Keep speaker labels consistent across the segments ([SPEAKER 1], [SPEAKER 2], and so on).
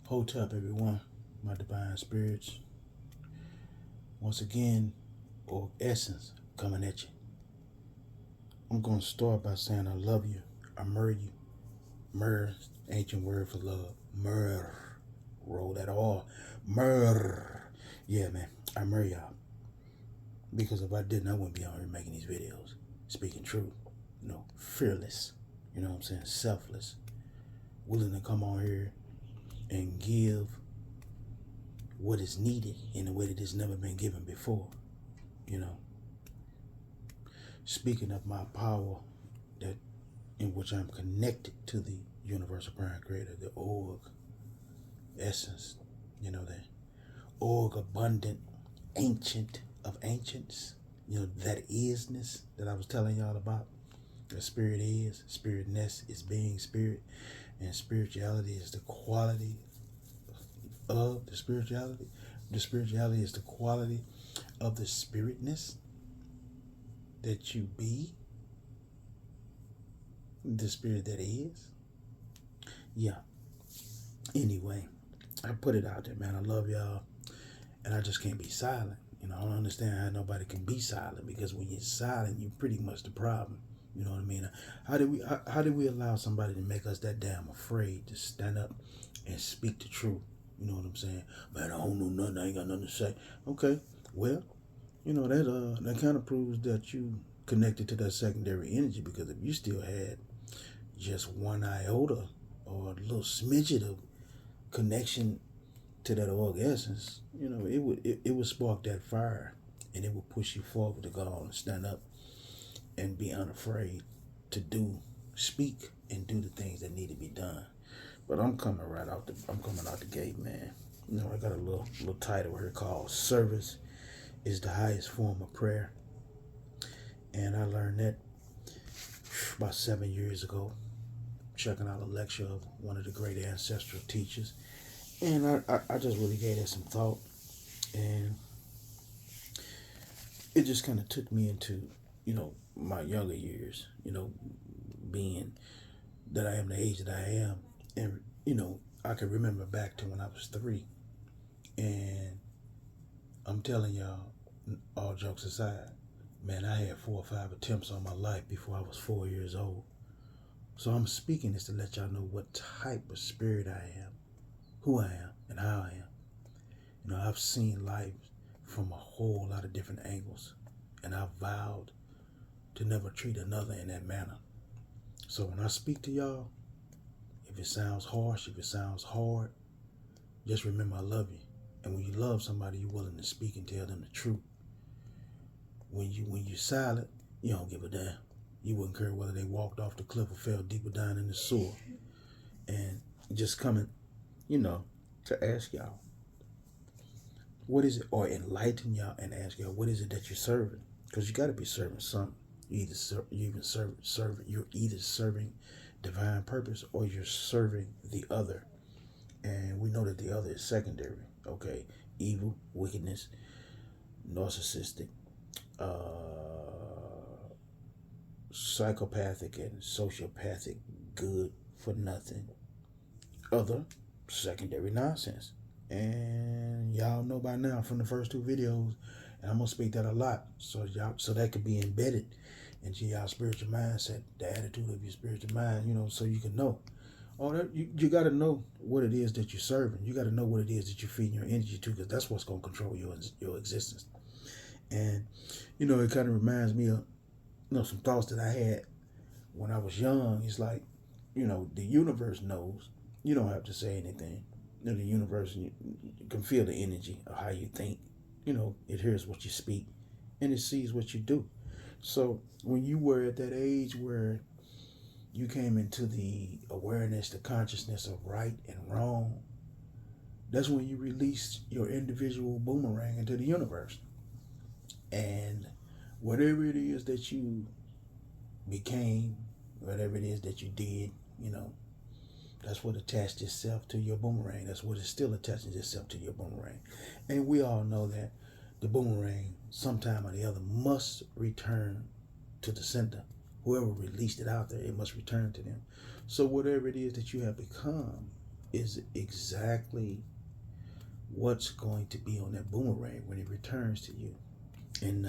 [SPEAKER 1] Hold up, everyone, my divine spirits. Once again, or essence coming at you. I'm going to start by saying I love you. I murder you. Myrrh, ancient word for love. Myrrh. Roll that R. Myrrh. Yeah, man. I murder y'all. Because if I didn't, I wouldn't be on here making these videos. Speaking truth. Fearless. You know what I'm saying? Selfless. Willing to come on here and give what is needed in a way that has never been given before. Speaking of my power that in which I'm connected to the universal prime creator, the org essence, that org abundant, ancient of ancients, that isness that I was telling y'all about. The spirit is, spiritness is being spirit, and spirituality is the quality of the spirituality. The spirituality is the quality of the spiritness that you be, the spirit that is. Yeah. Anyway, I put it out there, man. I love y'all, and I just can't be silent. I don't understand how nobody can be silent, because when you're silent, you're pretty much the problem. You know what I mean? How did we allow somebody to make us that damn afraid to stand up and speak the truth? You know what I'm saying? Man, I don't know nothing. I ain't got nothing to say. Okay, well, that kind of proves that you connected to that secondary energy, because if you still had just one iota or a little smidget of connection to that org essence, it would spark that fire, and it would push you forward to go on and stand up and be unafraid to speak and do the things that need to be done. But I'm coming out the gate, man. I got a little title here called "Service is the Highest Form of Prayer," and I learned that about 7 years ago, checking out a lecture of one of the great ancestral teachers, and I just really gave that some thought, and it just kind of took me into my younger years, being that I am the age that I am. And, I can remember back to when I was 3. And I'm telling y'all, all jokes aside, man, I had 4 or 5 attempts on my life before I was 4 years old. So I'm speaking this to let y'all know what type of spirit I am, who I am, and how I am. I've seen life from a whole lot of different angles, and I've vowed to never treat another in that manner. So when I speak to y'all, if it sounds harsh, if it sounds hard, just remember I love you. And when you love somebody, you're willing to speak and tell them the truth. When you're silent, you don't give a damn. You wouldn't care whether they walked off the cliff or fell deeper down in the sewer. And just coming, to ask y'all, what is it, or enlighten y'all and ask y'all, what is it that you're serving? Because you got to be serving something. You're either serving divine purpose, or you're serving the other. And we know that the other is secondary. Okay, evil, wickedness, narcissistic, psychopathic, and sociopathic, good for nothing, other secondary nonsense. And y'all know by now from the first 2 videos, and I'm gonna speak that a lot, so that could be embedded into y'all spiritual mindset, the attitude of your spiritual mind, so you can know. All that you got to know what it is that you're serving. You got to know what it is that you're feeding your energy to, because that's what's gonna control your existence. And it kind of reminds me of some thoughts that I had when I was young. It's like, the universe knows. You don't have to say anything. The universe, you can feel the energy of how you think. It hears what you speak, and it sees what you do. So when you were at that age where you came into the awareness, the consciousness of right and wrong, that's when you released your individual boomerang into the universe. And whatever it is that you became, whatever it is that you did, that's what attached itself to your boomerang. That's what is still attaching itself to your boomerang. And we all know that the boomerang, sometime or the other, must return to the center. Whoever released it out there, it must return to them. So whatever it is that you have become, is exactly what's going to be on that boomerang when it returns to you. And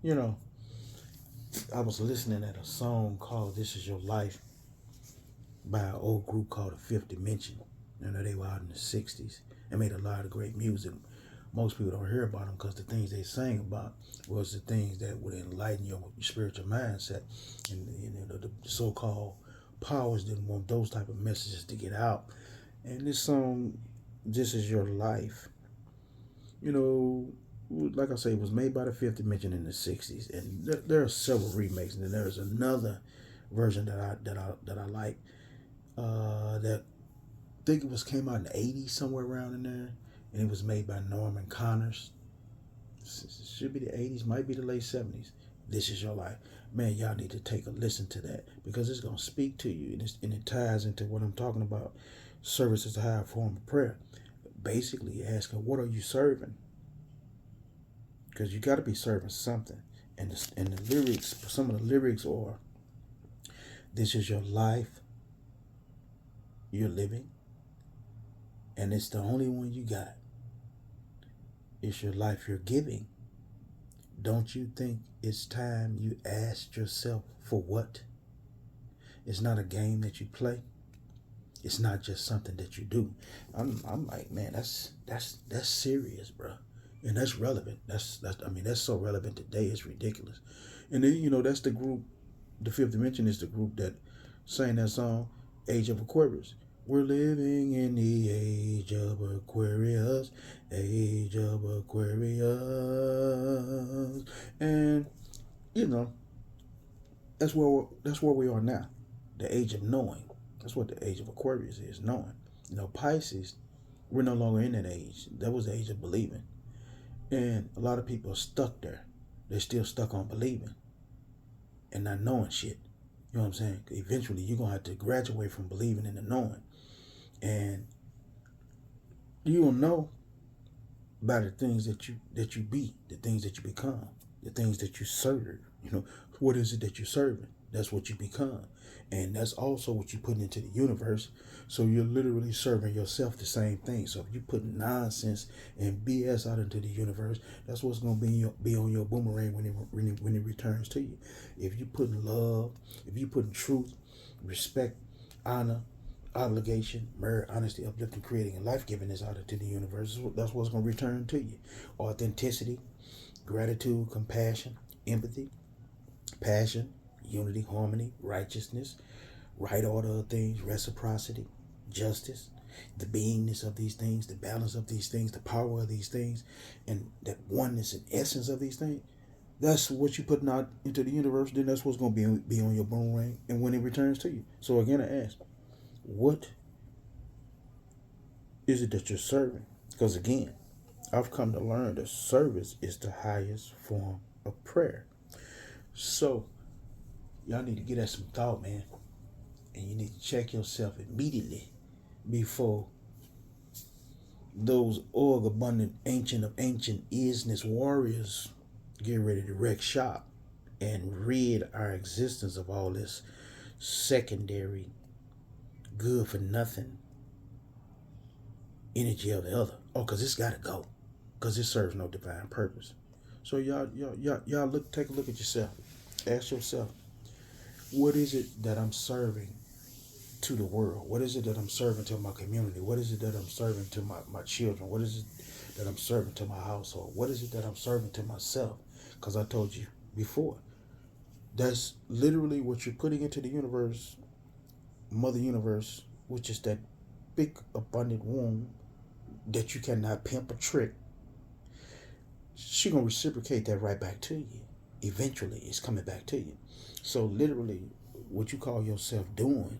[SPEAKER 1] you know, I was listening at a song called "This Is Your Life" by an old group called the Fifth Dimension. You know, they were out in the '60s and made a lot of great music. Most people don't hear about them because the things they sang about was the things that would enlighten your spiritual mindset. And you know, the so-called powers didn't want those type of messages to get out. And this song, "This Is Your Life," you know, like I say, it was made by the Fifth Dimension in the '60s, and there are several remakes. And then there's another version that I like. That I think it was came out in the '80s, somewhere around in there, and it was made by Norman Connors. Should be the '80s, might be the late '70s. "This Is Your Life." Man, y'all need to take a listen to that because it's gonna speak to you, and it ties into what I'm talking about. Service is a higher form of prayer. Basically, asking, what are you serving? Because you got to be serving something. And the lyrics, some of the lyrics are, "This is your life you're living, and it's the only one you got. It's your life you're giving. Don't you think it's time you asked yourself for what? It's not a game that you play. It's not just something that you do." I'm like, man, that's serious, bro. And that's relevant. That's so relevant today. It's ridiculous. And then, you know, that's the group. The Fifth Dimension is the group that sang that song, "Age of Aquarius." We're living in the age of Aquarius, age of Aquarius, and you know that's where we are now, the age of knowing. That's what the age of Aquarius is, knowing. You know, Pisces, we're no longer in that age. That was the age of believing. And a lot of people are stuck there. They're still stuck on believing and not knowing shit. You know what I'm saying? Eventually, you're going to have to graduate from believing into knowing. And you will know by the things that you be, the things that you become, the things that you serve. You know, what is it that you're serving? That's what you become. And that's also what you put into the universe. So you're literally serving yourself the same thing. So if you put nonsense and BS out into the universe, that's what's going to be on your boomerang when it returns to you. If you put love, if you put truth, respect, honor, obligation, merit, honesty, uplifting, creating, and life-giving is out into the universe, that's what's going to return to you. Authenticity, gratitude, compassion, empathy, passion, unity, harmony, righteousness, right order of things, reciprocity, justice, the beingness of these things, the balance of these things, the power of these things, and that oneness and essence of these things. That's what you're putting out into the universe. Then that's what's going to be on your boomerang and when it returns to you. So again, I ask, what is it that you're serving? Because again, I've come to learn that service is the highest form of prayer. So y'all need to get that some thought, man. And you need to check yourself immediately before those org abundant ancient of ancient isness warriors get ready to wreck shop and rid our existence of all this secondary, good for nothing energy of the other. Oh, because it's got to go. Because it serves no divine purpose. So y'all take a look at yourself. Ask yourself, what is it that I'm serving to the world? What is it that I'm serving to my community? What is it that I'm serving to my children? What is it that I'm serving to my household? What is it that I'm serving to myself? Because I told you before, that's literally what you're putting into the universe, Mother Universe, which is that big abundant womb that you cannot pimp or trick. She's going to reciprocate that right back to you. Eventually, it's coming back to you. So literally, what you call yourself doing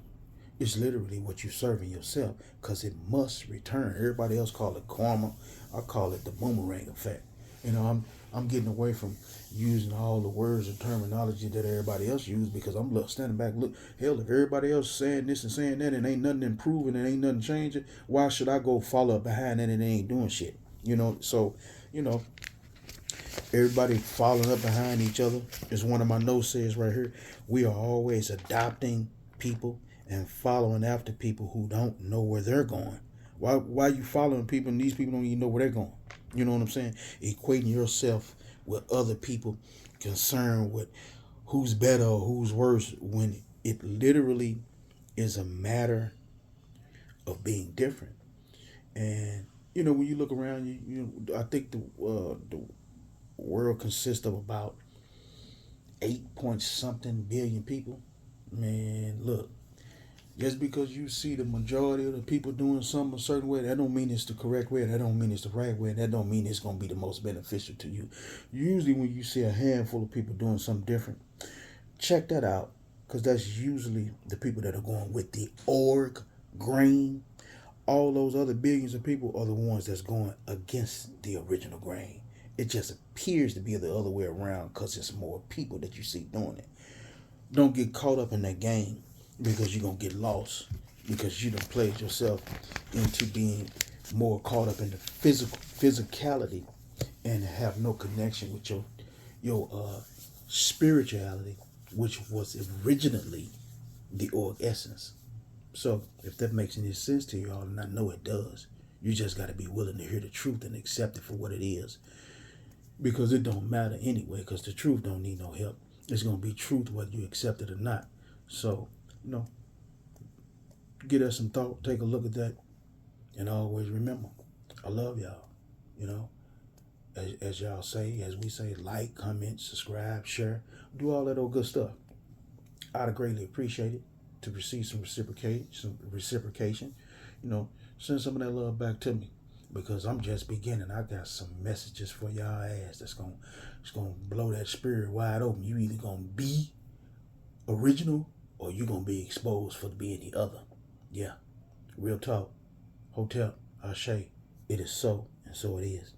[SPEAKER 1] is literally what you're serving yourself, because it must return. Everybody else call it karma. I call it the boomerang effect. You know, I'm getting away from using all the words and terminology that everybody else uses, because I'm standing back. Look, hell, if everybody else is saying this and saying that and ain't nothing improving and ain't nothing changing, why should I go follow behind that and they ain't doing shit? You know, so, you know, everybody following up behind each other. As one of my notes says right here, we are always adopting people and following after people who don't know where they're going. Why you following people and these people don't even know where they're going? You know what I'm saying? Equating yourself with other people concerned with who's better or who's worse when it literally is a matter of being different. And when you look around, I think the world consists of about 8 point something billion people. Man, look, just because you see the majority of the people doing something a certain way, that don't mean it's the correct way. That don't mean it's the right way. That don't mean it's gonna be the most beneficial to you. Usually, when you see a handful of people doing something different, check that out, because that's usually the people that are going with the org grain. All those other billions of people are the ones that's going against the original grain. It just appears to be the other way around because it's more people that you see doing it. Don't get caught up in that game, because you're going to get lost, because you done played yourself into being more caught up in the physicality and have no connection with your spirituality, which was originally the org essence. So if that makes any sense to y'all, and I know it does, you just got to be willing to hear the truth and accept it for what it is, because it don't matter anyway, because the truth don't need no help. It's going to be truth whether you accept it or not. So, give that some thought, take a look at that, and always remember, I love y'all. You know, as y'all say, as we say, like, comment, subscribe, share, do all that old good stuff. I'd greatly appreciate it to receive some reciprocation. Send some of that love back to me, because I'm just beginning. I got some messages for y'all ass that's gonna blow that spirit wide open. You either gonna be original or you gonna be exposed for being the other. Yeah, real talk. Hotel, Ashe, it is so, and so it is.